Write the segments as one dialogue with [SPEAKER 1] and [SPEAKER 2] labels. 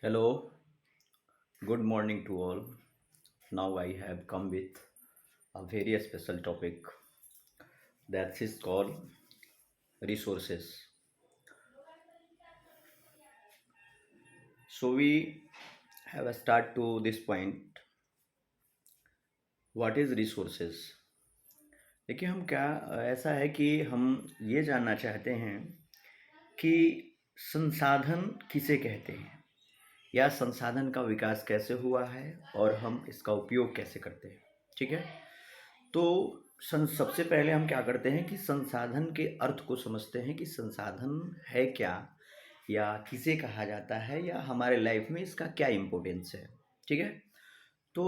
[SPEAKER 1] Hello, good morning to all. Now I have come with a very special topic that is called resources. So we have a start to this point. What is resources? देखिए हम क्या ऐसा है कि हम ये जानना चाहते हैं कि संसाधन किसे कहते हैं या संसाधन का विकास कैसे हुआ है और हम इसका उपयोग कैसे करते हैं। ठीक है। तो सबसे पहले हम क्या करते हैं कि संसाधन के अर्थ को समझते हैं कि संसाधन है क्या या किसे कहा जाता है या हमारे लाइफ में इसका क्या इम्पोर्टेंस है। ठीक है। तो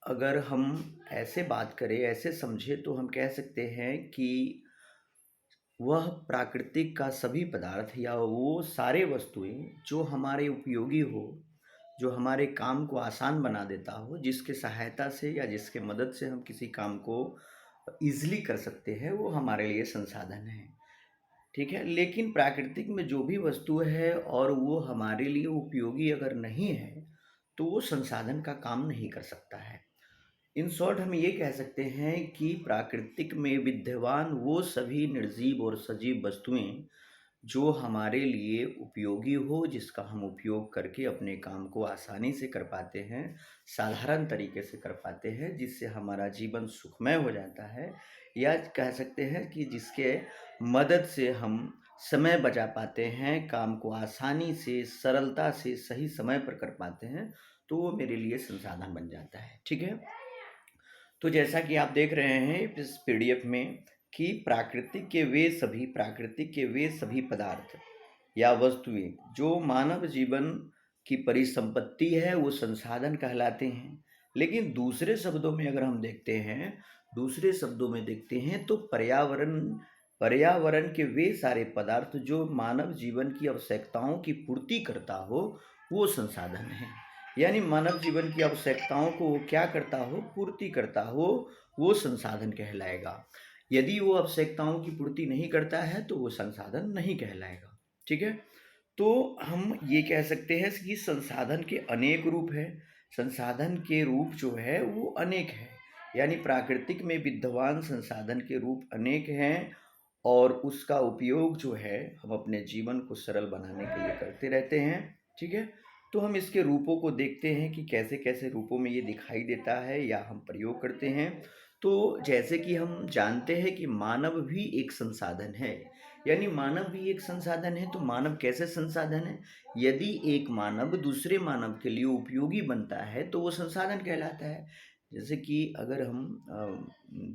[SPEAKER 1] अगर हम ऐसे बात करें, ऐसे समझे, तो हम कह सकते हैं कि वह प्राकृतिक का सभी पदार्थ या वो सारे वस्तुएं जो हमारे उपयोगी हो, जो हमारे काम को आसान बना देता हो, जिसके सहायता से या जिसके मदद से हम किसी काम को ईज़िली कर सकते हैं, वो हमारे लिए संसाधन है। ठीक है? लेकिन प्राकृतिक में जो भी वस्तु है और वो हमारे लिए उपयोगी अगर नहीं है, तो वो संसाधन का काम नहीं कर सकता है। इन शॉर्ट हम ये कह सकते हैं कि प्राकृतिक में विद्यमान वो सभी निर्जीव और सजीव वस्तुएं जो हमारे लिए उपयोगी हो, जिसका हम उपयोग करके अपने काम को आसानी से कर पाते हैं, साधारण तरीके से कर पाते हैं, जिससे हमारा जीवन सुखमय हो जाता है, या कह सकते हैं कि जिसके मदद से हम समय बचा पाते हैं, काम को आसानी से, सरलता से, सही समय पर कर पाते हैं, तो वो मेरे लिए संसाधन बन जाता है। ठीक है। तो जैसा कि आप देख रहे हैं इस पीडीएफ में कि प्राकृतिक के वे सभी पदार्थ या वस्तुएं जो मानव जीवन की परिसंपत्ति है वो संसाधन कहलाते हैं। लेकिन दूसरे शब्दों में देखते हैं तो पर्यावरण के वे सारे पदार्थ जो मानव जीवन की आवश्यकताओं की पूर्ति करता हो, वो संसाधन है। यानी मानव जीवन की आवश्यकताओं को वो क्या करता हो, पूर्ति करता हो, वो संसाधन कहलाएगा। यदि वो आवश्यकताओं की पूर्ति नहीं करता है तो वो संसाधन नहीं कहलाएगा। ठीक है। तो हम ये कह सकते हैं कि संसाधन के अनेक रूप हैं। संसाधन के रूप जो है वो अनेक है, यानी प्राकृतिक में विद्यमान संसाधन के रूप अनेक हैं और उसका उपयोग जो है हम अपने जीवन को सरल बनाने के लिए करते रहते हैं। ठीक है। तो हम इसके रूपों को देखते हैं कि कैसे कैसे रूपों में ये दिखाई देता है या हम प्रयोग करते हैं। तो जैसे कि हम जानते हैं कि मानव भी एक संसाधन है, यानी मानव भी एक संसाधन है। तो मानव कैसे संसाधन है? यदि एक मानव दूसरे मानव के लिए उपयोगी बनता है तो वो संसाधन कहलाता है। जैसे कि अगर हम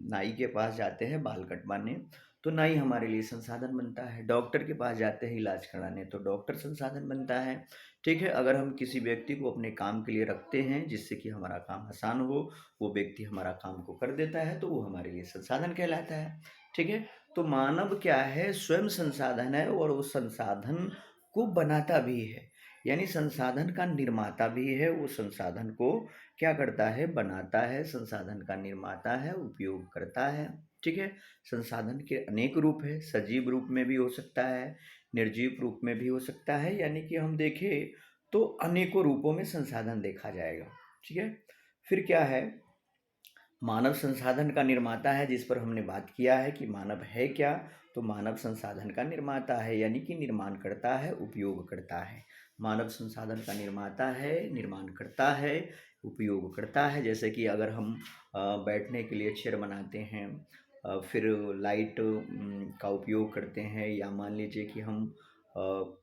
[SPEAKER 1] नाई के पास जाते हैं बाल कटवाने, तो नाई हमारे लिए संसाधन बनता है। डॉक्टर के पास जाते हैं इलाज कराने, तो डॉक्टर संसाधन बनता है। ठीक है। अगर हम किसी व्यक्ति को अपने काम के लिए रखते हैं जिससे कि हमारा काम आसान हो, वो व्यक्ति हमारा काम को कर देता है, तो वो हमारे लिए संसाधन कहलाता है। ठीक है। तो मानव क्या है, स्वयं संसाधन है और वो संसाधन को बनाता भी है, यानी संसाधन का निर्माता भी है। वो संसाधन को क्या करता है, बनाता है, संसाधन का निर्माता है, उपयोग करता है। ठीक है। संसाधन के अनेक रूप है, सजीव रूप में भी हो सकता है, निर्जीव रूप में भी हो सकता है, यानी कि हम देखें तो अनेकों रूपों में संसाधन देखा जाएगा। ठीक है। फिर क्या है, मानव संसाधन का निर्माता है, जिस पर हमने बात किया है कि मानव है क्या। तो मानव संसाधन का निर्माता है, यानी कि निर्माण करता है, उपयोग करता है। मानव संसाधन का निर्माता है, निर्माण करता है, उपयोग करता है। जैसे कि अगर हम बैठने के लिए चेयर बनाते हैं, फिर लाइट का उपयोग करते हैं, या मान लीजिए कि हम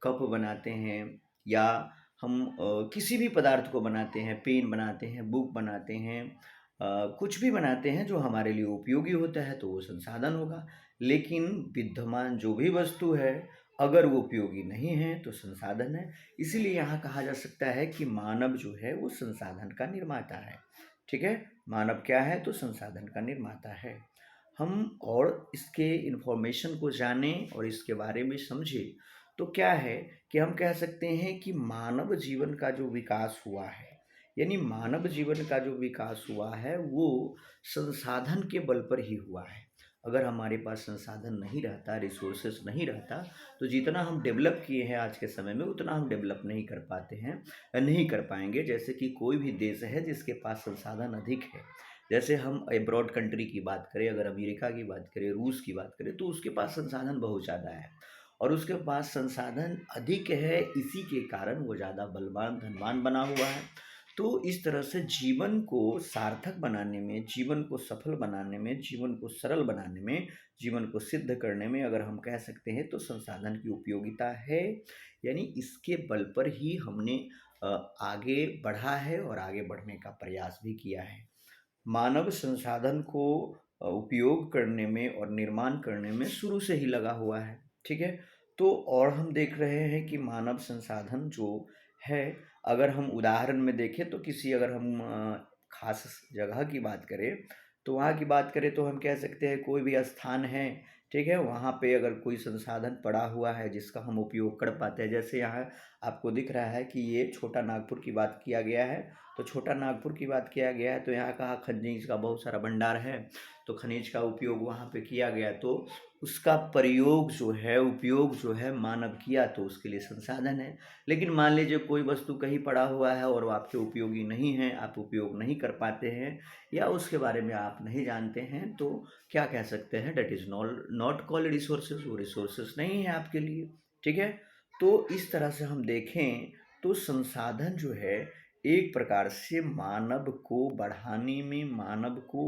[SPEAKER 1] कप बनाते हैं, या हम किसी भी पदार्थ को बनाते हैं, पेन बनाते हैं, बुक बनाते हैं, कुछ भी बनाते हैं जो हमारे लिए उपयोगी होता है, तो वो संसाधन होगा। लेकिन विद्यमान जो भी वस्तु है, अगर वो उपयोगी नहीं है तो संसाधन है। इसीलिए यहाँ कहा जा सकता है कि मानव जो है वो संसाधन का निर्माता है। ठीक है। मानव क्या है, तो संसाधन का निर्माता है। हम और इसके इन्फॉर्मेशन को जानें और इसके बारे में समझें, तो क्या है कि हम कह सकते हैं कि मानव जीवन का जो विकास हुआ है, यानी मानव जीवन का जो विकास हुआ है वो संसाधन के बल पर ही हुआ है। अगर हमारे पास संसाधन नहीं रहता, रिसोर्सेस नहीं रहता, तो जितना हम डेवलप किए हैं आज के समय में उतना हम डेवलप नहीं कर पाते हैं, नहीं कर पाएंगे। जैसे कि कोई भी देश है जिसके पास संसाधन अधिक है, जैसे हम अब्रॉड कंट्री की बात करें, अगर अमेरिका की बात करें, रूस की बात करें, तो उसके पास संसाधन बहुत ज़्यादा है और उसके पास संसाधन अधिक है, इसी के कारण वो ज़्यादा बलवान धनवान बना हुआ है। तो इस तरह से जीवन को सार्थक बनाने में, जीवन को सफल बनाने में, जीवन को सरल बनाने में, जीवन को सिद्ध करने में अगर हम कह सकते हैं तो संसाधन की उपयोगिता है। यानी इसके बल पर ही हमने अ, आगे बढ़ा है और आगे बढ़ने का प्रयास भी किया है। मानव संसाधन को उपयोग करने में और निर्माण करने में शुरू से ही लगा हुआ है, ठीक है। तो और हम देख रहे हैं कि मानव संसाधन जो है, अगर हम उदाहरण में देखें तो किसी अगर हम खास जगह की बात करें, तो वहाँ की बात करें तो हम कह सकते हैं कोई भी स्थान है, ठीक है, वहाँ पे अगर कोई संसाधन पड़ा हुआ है जिसका हम उपयोग कर पाते हैं, जैसे यहाँ आपको दिख रहा है कि ये छोटा नागपुर की बात किया गया है। तो छोटा नागपुर की बात किया गया है तो यहाँ का खनिज का बहुत सारा भंडार है, तो खनिज का उपयोग वहाँ पे किया गया, तो उसका प्रयोग जो है, उपयोग जो है मानव किया, तो उसके लिए संसाधन है। लेकिन मान लीजिए कोई वस्तु कहीं पड़ा हुआ है और वो आपके उपयोगी नहीं है, आप उपयोग नहीं कर पाते हैं या उसके बारे में आप नहीं जानते हैं, तो क्या कह सकते हैं, that is not called resources, वो रिसोर्सेज नहीं है आपके लिए, ठीक है। तो इस तरह से हम देखें तो संसाधन जो है एक प्रकार से मानव को बढ़ाने में, मानव को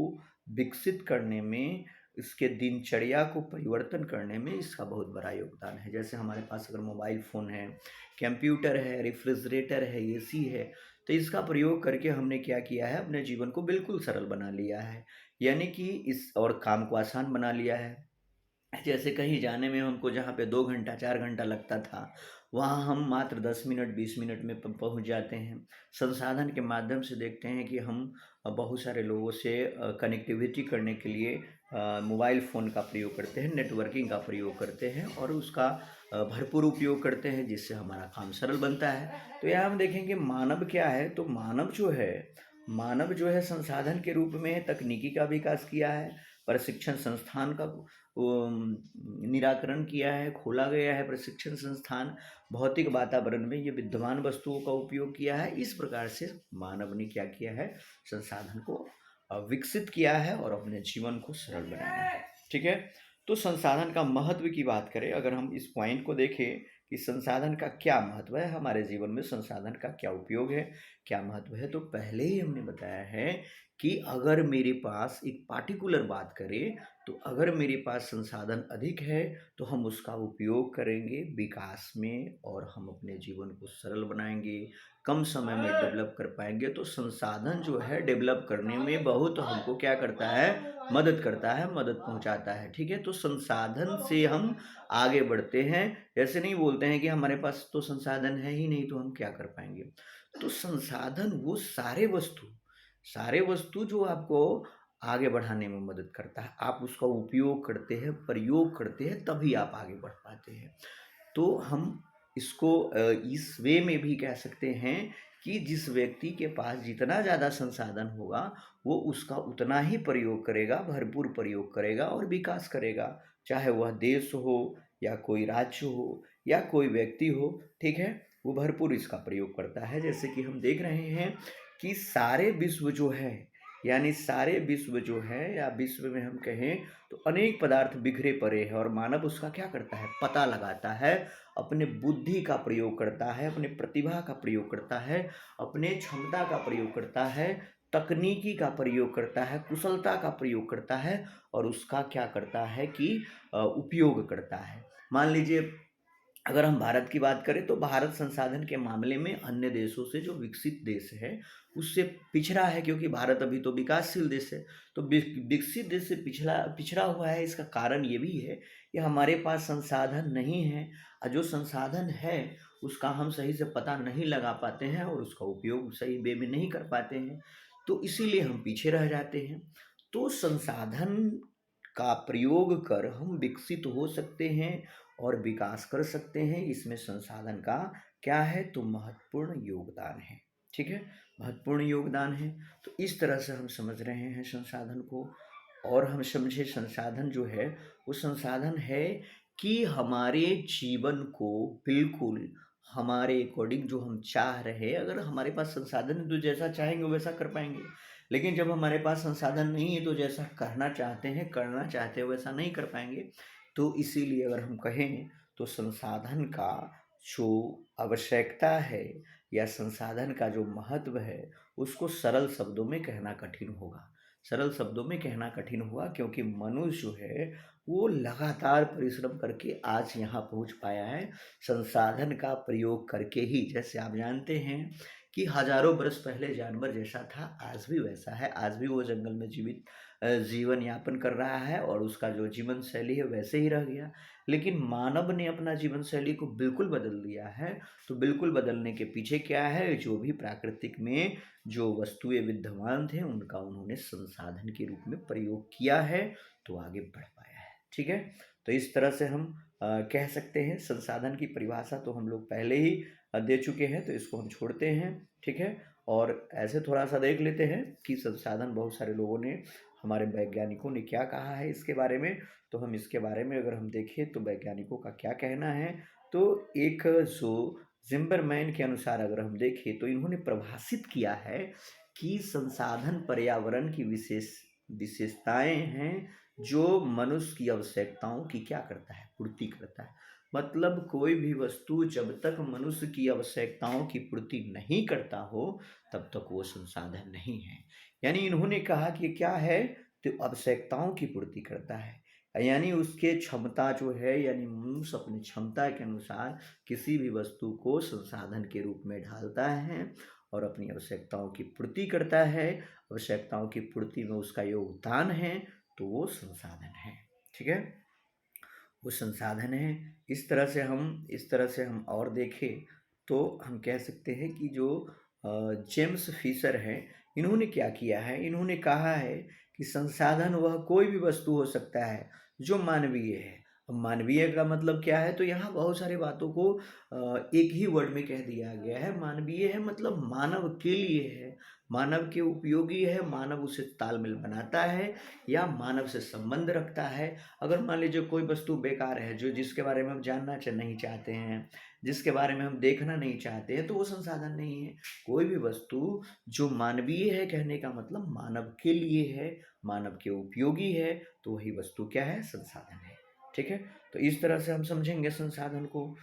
[SPEAKER 1] विकसित करने में, इसके दिनचर्या को परिवर्तन करने में इसका बहुत बड़ा योगदान है। जैसे हमारे पास अगर मोबाइल फ़ोन है, कंप्यूटर है, रेफ्रिजरेटर है, एसी है, तो इसका प्रयोग करके हमने क्या किया है, अपने जीवन को बिल्कुल सरल बना लिया है। यानी कि इस और काम को आसान बना लिया है। जैसे कहीं जाने में हमको जहाँ पे 2 घंटा 4 घंटा लगता था, वहाँ हम मात्र 10 मिनट 20 मिनट में पहुँच जाते हैं। संसाधन के माध्यम से देखते हैं कि हम बहुत सारे लोगों से कनेक्टिविटी करने के लिए मोबाइल फ़ोन का प्रयोग करते हैं, नेटवर्किंग का प्रयोग करते हैं और उसका भरपूर उपयोग करते हैं, जिससे हमारा काम सरल बनता है। तो यहाँ हम देखेंगे मानव क्या है, तो मानव जो है संसाधन के रूप में तकनीकी का विकास किया है, प्रशिक्षण संस्थान का निराकरण किया है, खोला गया है प्रशिक्षण संस्थान, भौतिक वातावरण में ये विद्यमान वस्तुओं का उपयोग किया है। इस प्रकार से मानव ने क्या किया है, संसाधन को विकसित किया है और अपने जीवन को सरल बनाया है, ठीक है। तो संसाधन का महत्व की बात करें, अगर हम इस पॉइंट को देखें कि संसाधन का क्या महत्व है हमारे जीवन में, संसाधन का क्या उपयोग है, क्या महत्व है, तो पहले ही हमने बताया है कि अगर मेरे पास एक पार्टिकुलर बात करें, तो अगर मेरे पास संसाधन अधिक है तो हम उसका उपयोग करेंगे विकास में और हम अपने जीवन को सरल बनाएंगे, कम समय में डेवलप कर पाएंगे। तो संसाधन जो है डेवलप करने में बहुत हमको क्या करता है, मदद करता है, मदद पहुंचाता है, ठीक है। तो संसाधन से हम आगे बढ़ते हैं। ऐसे नहीं बोलते हैं कि हमारे पास तो संसाधन है ही नहीं तो हम क्या कर पाएंगे। तो संसाधन वो सारे वस्तु जो आपको आगे बढ़ाने में मदद करता है, आप उसका उपयोग करते हैं, प्रयोग करते हैं, तभी आप आगे बढ़ पाते हैं। तो हम इसको इस वे में भी कह सकते हैं कि जिस व्यक्ति के पास जितना ज़्यादा संसाधन होगा, वो उसका उतना ही प्रयोग करेगा, भरपूर प्रयोग करेगा और विकास करेगा। चाहे वह देश हो या कोई राज्य हो या कोई व्यक्ति हो, ठीक है, वो भरपूर इसका प्रयोग करता है। जैसे कि हम देख रहे हैं कि सारे विश्व जो है, यानी सारे विश्व जो है या विश्व में हम कहें तो अनेक पदार्थ बिखरे पड़े हैं और मानव उसका क्या करता है, पता लगाता है, अपने बुद्धि का प्रयोग करता है, अपने प्रतिभा का प्रयोग करता है, अपने क्षमता का प्रयोग करता है, तकनीकी का प्रयोग करता है, कुशलता का प्रयोग करता है और उसका क्या करता है कि उपयोग करता है। मान लीजिए अगर हम भारत की बात करें तो भारत संसाधन के मामले में अन्य देशों से, जो विकसित देश है, उससे पिछड़ा है, क्योंकि भारत अभी तो विकासशील देश है। तो विकसित देश से पिछड़ा पिछड़ा हुआ है, इसका कारण ये भी है कि हमारे पास संसाधन नहीं है और जो संसाधन है उसका हम सही से पता नहीं लगा पाते हैं और उसका उपयोग सही वे में नहीं कर पाते हैं, तो इसीलिए हम पीछे रह जाते हैं। तो संसाधन का प्रयोग कर हम विकसित हो सकते हैं और विकास कर सकते हैं। इसमें संसाधन का क्या है, तो महत्वपूर्ण योगदान है, ठीक है, महत्वपूर्ण योगदान है। तो इस तरह से हम समझ रहे हैं संसाधन को। और हम समझे संसाधन जो है वो संसाधन है कि हमारे जीवन को बिल्कुल हमारे अकॉर्डिंग जो हम चाह रहे हैं, अगर हमारे पास संसाधन है तो जैसा चाहेंगे वैसा कर पाएंगे। लेकिन जब हमारे पास संसाधन नहीं है तो जैसा करना चाहते हैं वैसा नहीं कर पाएंगे। तो इसीलिए अगर हम कहें तो संसाधन का जो आवश्यकता है या संसाधन का जो महत्व है उसको सरल शब्दों में कहना कठिन होगा। सरल शब्दों में कहना कठिन हुआ क्योंकि मनुष्य जो है वो लगातार परिश्रम करके आज यहाँ पहुँच पाया है, संसाधन का प्रयोग करके ही। जैसे आप जानते हैं कि हजारों बरस पहले जानवर जैसा था आज भी वैसा है, आज भी वो जंगल में जीवन यापन कर रहा है और उसका जो जीवन शैली है वैसे ही रह गया। लेकिन मानव ने अपना जीवन शैली को बिल्कुल बदल दिया है। तो बिल्कुल बदलने के पीछे क्या है, जो भी प्राकृतिक में जो वस्तुएं विद्यमान थे उनका उन्होंने संसाधन के रूप में प्रयोग किया है, तो आगे बढ़ पाया है। ठीक है, तो इस तरह से हम कह सकते हैं। संसाधन की परिभाषा तो हम लोग पहले ही दे चुके हैं, तो इसको हम छोड़ते हैं। ठीक है, और ऐसे थोड़ा सा देख लेते हैं कि संसाधन बहुत सारे लोगों ने, हमारे वैज्ञानिकों ने क्या कहा है इसके बारे में। तो हम इसके बारे में अगर हम देखें तो वैज्ञानिकों का क्या कहना है, तो एक जो जिम्बरमैन के अनुसार अगर हम देखें तो इन्होंने परिभाषित किया है कि संसाधन पर्यावरण की विशेषताएं हैं जो मनुष्य की आवश्यकताओं की क्या करता है, पूर्ति करता है। मतलब कोई भी वस्तु जब तक मनुष्य की आवश्यकताओं की पूर्ति नहीं करता हो तब तक वो संसाधन नहीं है। यानी इन्होंने कहा कि क्या है, तो आवश्यकताओं की पूर्ति करता है। यानी उसके क्षमता जो है, यानी मनुष्य अपनी क्षमता के अनुसार किसी भी वस्तु को संसाधन के रूप में ढालता है और अपनी आवश्यकताओं की पूर्ति करता है। आवश्यकताओं की पूर्ति में उसका योगदान है, तो वो संसाधन है। ठीक है, वो संसाधन है। इस तरह से हम और देखें तो हम कह सकते हैं कि जो जेम्स फिशर हैं, इन्होंने क्या किया है, इन्होंने कहा है कि संसाधन वह कोई भी वस्तु हो सकता है जो मानवीय है। अब मानवीय का मतलब क्या है, तो यहाँ बहुत सारी बातों को एक ही वर्ड में कह दिया गया है। मानवीय है मतलब मानव के लिए है, मानव के उपयोगी है, मानव उसे तालमेल बनाता है या मानव से संबंध रखता है। अगर मान लीजिए कोई वस्तु बेकार है, जो जिसके बारे में हम जानना नहीं चाहते हैं, जिसके बारे में हम देखना नहीं चाहते हैं, तो वो संसाधन नहीं है। कोई भी वस्तु जो मानवीय है, कहने का मतलब मानव के लिए है, मानव के उपयोगी है, तो वही वस्तु क्या है, संसाधन है। ठीक है, तो इस तरह से हम समझेंगे संसाधन को।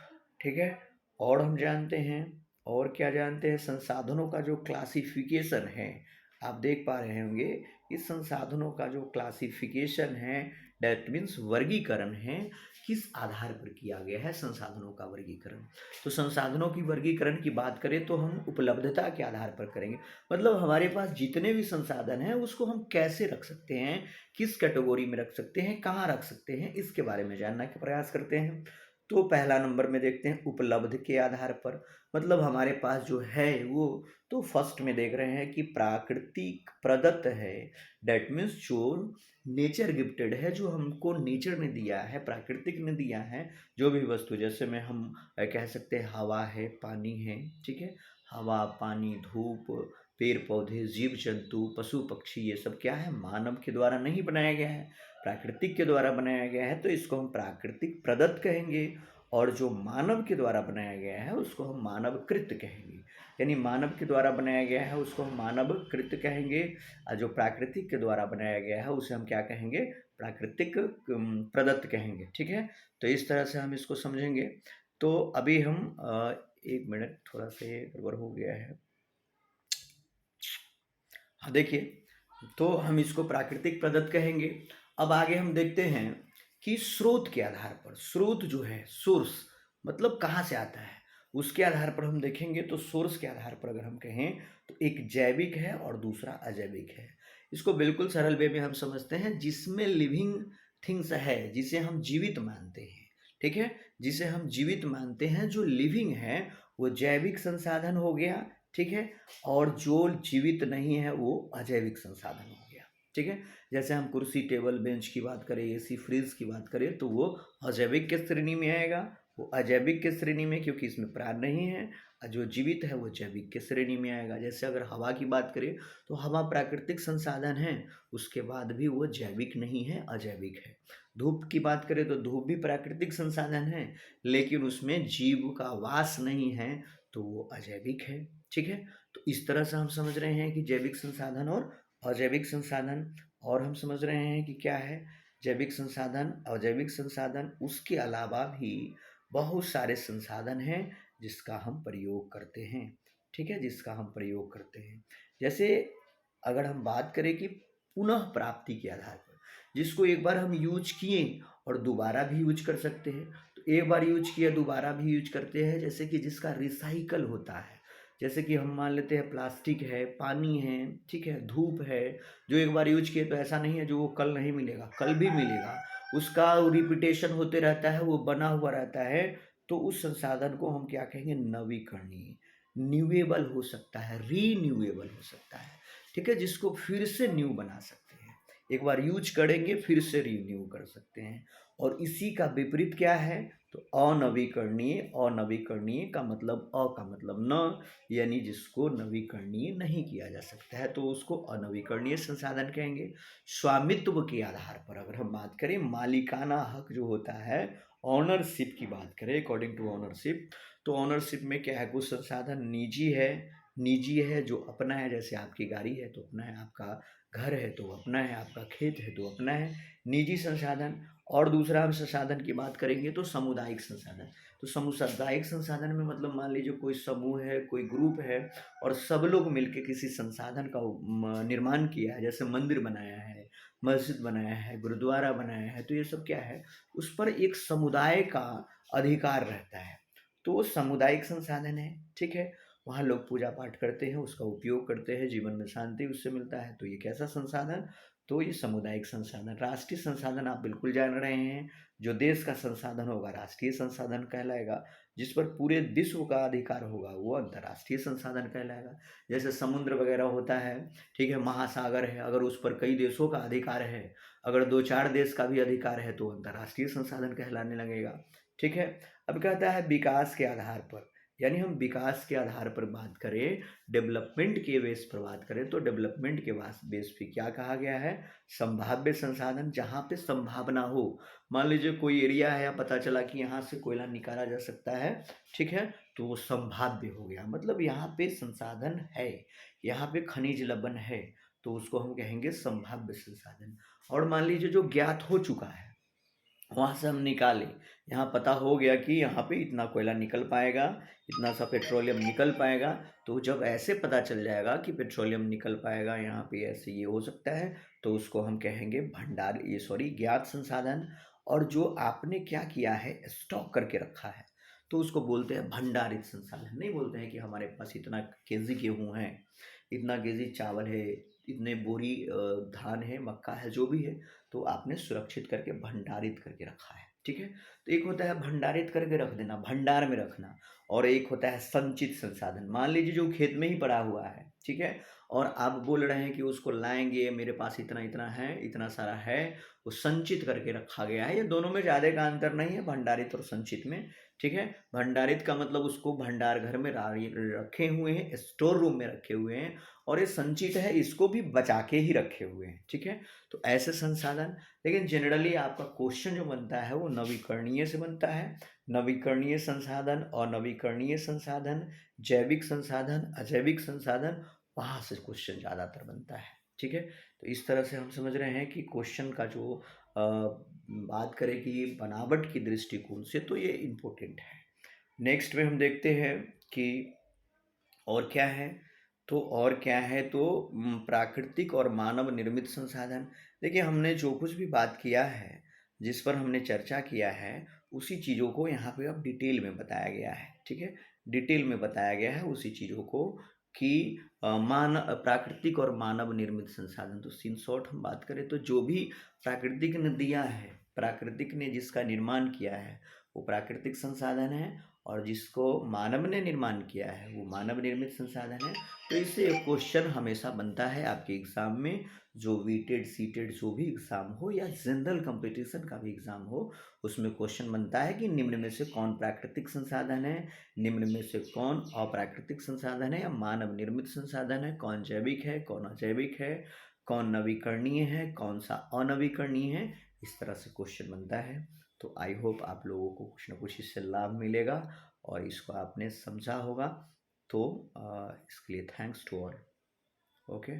[SPEAKER 1] ठीक है, और हम जानते हैं, और क्या जानते हैं, संसाधनों का जो क्लासिफिकेशन है, आप देख पा रहे होंगे इस संसाधनों का जो क्लासिफिकेशन है, डेट मीन्स वर्गीकरण है, किस आधार पर किया गया है संसाधनों का वर्गीकरण। तो संसाधनों की वर्गीकरण की बात करें तो हम उपलब्धता के आधार पर करेंगे। मतलब हमारे पास जितने भी संसाधन हैं उसको हम कैसे रख सकते हैं, किस कैटेगरी में रख सकते हैं, कहाँ रख सकते हैं, इसके बारे में जानने का प्रयास करते हैं। तो पहला नंबर में देखते हैं उपलब्ध के आधार पर। मतलब हमारे पास जो है वो, तो फर्स्ट में देख रहे हैं कि प्राकृतिक प्रदत्त है। डेट मीन्स जो नेचर गिफ्टेड है, जो हमको नेचर ने दिया है, प्राकृतिक ने दिया है। जो भी वस्तु, जैसे में हम कह सकते हैं हवा है, पानी है। ठीक है, हवा, पानी, धूप, पेड़ पौधे, जीव जंतु, पशु पक्षी, ये सब क्या है, मानव के द्वारा नहीं बनाया गया है, प्राकृतिक के द्वारा बनाया गया है। तो इसको हम प्राकृतिक प्रदत्त कहेंगे। और जो मानव के द्वारा बनाया गया है उसको हम मानवकृत कहेंगे। यानी मानव के द्वारा बनाया गया है उसको हम मानवकृत कहेंगे, और जो प्राकृतिक के द्वारा बनाया गया है उसे हम क्या कहेंगे, प्राकृतिक प्रदत्त कहेंगे। ठीक है, तो इस तरह से हम इसको समझेंगे। तो अभी हम एक मिनट, थोड़ा सा ये गड़बड़ हो गया है। हाँ देखिए, तो हम इसको प्राकृतिक प्रदत्त कहेंगे। अब आगे हम देखते हैं कि स्रोत के आधार पर, स्रोत जो है, सोर्स मतलब कहाँ से आता है, उसके आधार पर हम देखेंगे। तो सोर्स के आधार पर अगर हम कहें तो एक जैविक है और दूसरा अजैविक है। इसको बिल्कुल सरल वे में हम समझते हैं, जिसमें लिविंग थिंग्स है, जिसे हम जीवित मानते हैं। ठीक है, जिसे हम जीवित मानते हैं, जो लिविंग है वो जैविक संसाधन हो गया। ठीक है, और जो जीवित नहीं है वो अजैविक संसाधन हो गया। ठीक है, जैसे हम कुर्सी, टेबल, बेंच की बात करें, एसी, फ्रिज की बात करें, तो वो अजैविक के श्रेणी में आएगा, वो अजैविक के श्रेणी में, क्योंकि इसमें प्राण नहीं है। जो जीवित है वो जैविक के श्रेणी में आएगा। जैसे अगर हवा की बात करें तो हवा प्राकृतिक संसाधन है, उसके बाद भी वो जैविक नहीं है, अजैविक है। धूप की बात करें तो धूप भी प्राकृतिक संसाधन है, लेकिन उसमें जीव का वास नहीं है, तो वो अजैविक है। ठीक है, तो इस तरह से हम समझ रहे हैं कि जैविक संसाधन और अजैविक संसाधन। और हम समझ रहे हैं कि क्या है जैविक संसाधन, अजैविक संसाधन। उसके अलावा भी बहुत सारे संसाधन हैं जिसका हम प्रयोग करते हैं। ठीक है, जिसका हम प्रयोग करते हैं। जैसे अगर हम बात करें कि पुनः प्राप्ति के आधार पर, जिसको एक बार हम यूज किए और दोबारा भी यूज कर सकते हैं, तो एक बार यूज किया दोबारा भी यूज करते हैं। जैसे कि जिसका रिसाइकल होता है, जैसे कि हम मान लेते हैं प्लास्टिक है, पानी है, ठीक है, धूप है, जो एक बार यूज किए तो ऐसा नहीं है जो वो कल नहीं मिलेगा, कल भी मिलेगा। उसका रिपीटेशन होते रहता है, वो बना हुआ रहता है। तो उस संसाधन को हम क्या कहेंगे, नवीकरणीय, न्यूएबल हो सकता है, रीन्यूएबल हो सकता है। ठीक है, जिसको फिर से न्यू बना सकते हैं, एक बार यूज करेंगे फिर से रीन्यू कर सकते हैं। और इसी का विपरीत क्या है, तो अनवीकरणीय। अनवीकरणीय का मतलब, अ का मतलब न, यानी जिसको नवीकरणीय नहीं किया जा सकता है, तो उसको अनवीकरणीय संसाधन कहेंगे। स्वामित्व के आधार पर अगर हम बात करें, मालिकाना हक जो होता है, ऑनरशिप की बात करें, अकॉर्डिंग टू ऑनरशिप, तो ऑनरशिप में क्या है, कुछ संसाधन निजी है, निजी है जो अपना है। जैसे आपकी गाड़ी है तो अपना है, आपका घर है तो अपना है, आपका खेत है तो अपना है, निजी संसाधन। और दूसरा हम संसाधन की बात करेंगे तो सामुदायिक संसाधन। तो सामुदायिक संसाधन में मतलब मान लीजिए कोई समूह है, कोई ग्रुप है, और सब लोग मिलके किसी संसाधन का निर्माण किया है, जैसे मंदिर बनाया है, मस्जिद बनाया है, गुरुद्वारा बनाया है, तो ये सब क्या है, उस पर एक समुदाय का अधिकार रहता है, तो वो सामुदायिक संसाधन है। ठीक है, वहाँ लोग पूजा पाठ करते हैं, उसका उपयोग करते हैं, जीवन में शांति उससे मिलता है, तो ये कैसा संसाधन, तो ये सामुदायिक संसाधन। राष्ट्रीय संसाधन आप बिल्कुल जान रहे हैं, जो देश का संसाधन होगा राष्ट्रीय संसाधन कहलाएगा, जिस पर पूरे विश्व का अधिकार होगा वो अंतर्राष्ट्रीय संसाधन कहलाएगा। जैसे समुद्र वगैरह होता है, ठीक है, महासागर है, अगर उस पर कई देशों का अधिकार है, अगर 2-4 देश का भी अधिकार है, तो अंतर्राष्ट्रीय संसाधन कहलाने लगेगा। ठीक है, अब कहता है विकास के आधार पर, यानी हम विकास के आधार पर बात करें, डेवलपमेंट के बेस पर बात करें, तो डेवलपमेंट के बेस पे क्या कहा गया है, संभाव्य संसाधन, जहाँ पे संभावना हो। मान लीजिए कोई एरिया है, पता चला कि यहाँ से कोयला निकाला जा सकता है, ठीक है, तो वो संभाव्य हो गया, मतलब यहाँ पे संसाधन है, यहाँ पे खनिज लवण है, तो उसको हम कहेंगे संभाव्य संसाधन। और मान लीजिए जो ज्ञात हो चुका है, वहाँ से हम निकाले, यहाँ पता हो गया कि यहाँ पे इतना कोयला निकल पाएगा, इतना सा पेट्रोलियम निकल पाएगा, तो जब ऐसे पता चल जाएगा कि पेट्रोलियम निकल पाएगा यहाँ पे, ऐसे ये हो सकता है, तो उसको हम कहेंगे भंडार, ये सॉरी ज्ञात संसाधन। और जो आपने क्या किया है, स्टॉक करके रखा है, तो उसको बोलते हैं भंडारित संसाधन। नहीं बोलते हैं कि हमारे पास इतना केजी गेहूँ है, इतना केजी चावल है, इतने बोरी धान है, मक्का है, जो भी है, तो आपने सुरक्षित करके भंडारित करके रखा है। ठीक है, तो एक होता है भंडारित करके रख देना, भंडार में रखना, और एक होता है संचित संसाधन। मान लीजिए जो खेत में ही पड़ा हुआ है, ठीक है, और आप बोल रहे हैं कि उसको लाएंगे, मेरे पास इतना इतना है, इतना सारा है, वो संचित करके रखा गया है। ये दोनों में ज़्यादा का अंतर नहीं है, भंडारित और संचित में। ठीक है, भंडारित का मतलब उसको भंडार घर में रखे हुए हैं, स्टोर रूम में रखे हुए हैं, और ये संचित है, इसको भी बचा के ही रखे हुए हैं। ठीक है, तो ऐसे संसाधन। लेकिन जनरली आपका क्वेश्चन जो बनता है वो नवीकरणीय से बनता है। नवीकरणीय संसाधन, अनवीकरणीय संसाधन, जैविक संसाधन, अजैविक संसाधन, वहाँ से क्वेश्चन ज़्यादातर बनता है। ठीक है, तो इस तरह से हम समझ रहे हैं कि क्वेश्चन का जो बात करें कि बनावट की दृष्टिकोण से, तो ये इम्पोर्टेंट है। नेक्स्ट में हम देखते हैं कि और क्या है, तो और क्या है, तो प्राकृतिक और मानव निर्मित संसाधन। देखिए हमने जो कुछ भी बात किया है, जिस पर हमने चर्चा किया है, उसी चीज़ों को यहाँ पे अब डिटेल में बताया गया है। ठीक है, डिटेल में बताया गया है उसी चीज़ों को कि प्राकृतिक और मानव निर्मित संसाधन। तो इन शॉर्ट हम बात करें तो जो भी प्राकृतिक ने दिया है, प्राकृतिक ने जिसका निर्माण किया है, वो प्राकृतिक संसाधन है। और जिसको मानव ने निर्माण किया है वो मानव निर्मित संसाधन है। तो इससे एक क्वेश्चन हमेशा बनता है आपके एग्ज़ाम में, जो वीटेड सीटेड जो भी एग्ज़ाम हो या जनरल कंपटीशन का भी एग्ज़ाम हो, उसमें क्वेश्चन बनता है कि निम्न में से कौन प्राकृतिक संसाधन है, निम्न में से कौन अप्राकृतिक संसाधन है या मानव निर्मित संसाधन है, कौन जैविक है, कौन अजैविक है, कौन नवीकरणीय है, कौन सा अनवीकरणीय है। इस तरह से क्वेश्चन बनता है। तो आई होप आप लोगों को कुछ ना कुछ इससे लाभ मिलेगा और इसको आपने समझा होगा। तो इसके लिए थैंक्स टू ऑल। ओके।